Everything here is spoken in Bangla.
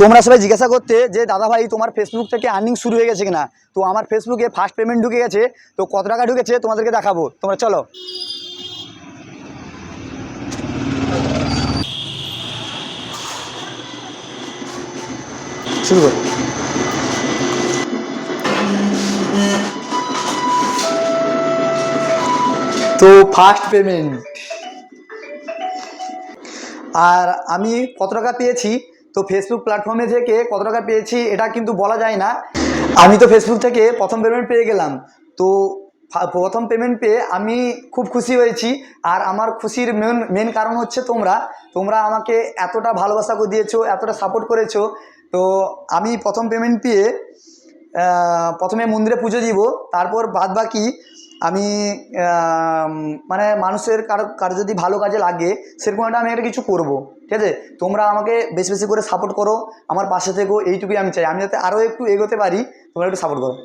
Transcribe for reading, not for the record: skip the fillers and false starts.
তোমরা সবাই জিজ্ঞাসা করতে যে দাদা ভাই তোমার ফেসবুক থেকে আর্নিং শুরু হয়ে গেছে কিনা। তো আমার ফেসবুকে ফার্স্ট পেমেন্ট ঢুকে গেছে। তো কত টাকা ঢুকেছে তোমাদেরকে দেখাবো, তোমরা চলো শুরু করো। তো ফার্স্ট পেমেন্ট আর আমি কত টাকা পেয়েছি, তো ফেসবুক প্ল্যাটফর্মে থেকে কত টাকা পেয়েছি এটা কিন্তু বলা যায় না। আমি তো ফেসবুক থেকে প্রথম পেমেন্ট পেয়ে গেলাম। তো প্রথম পেমেন্ট পেয়ে আমি খুব খুশি হয়েছি। আর আমার খুশির মেন কারণ হচ্ছে তোমরা তোমরা আমাকে এতটা ভালোবাসা দিয়েছো, এতটা সাপোর্ট করেছো। তো আমি প্রথম পেমেন্ট পেয়ে প্রথমে মন্দিরে পুজো দিব, তারপর বাদ বাকি আমি মানে মানুষের কারো যদি ভালো কাজে লাগে সেরকম একটা আমি একটা কিছু করবো। ঠিক আছে, তোমরা আমাকে বেশি বেশি করে সাপোর্ট করো, আমার পাশে থেকেও, এইটুকুই আমি চাই। আমি যাতে আরও একটু এগোতে পারি, তোমরা একটু সাপোর্ট করো।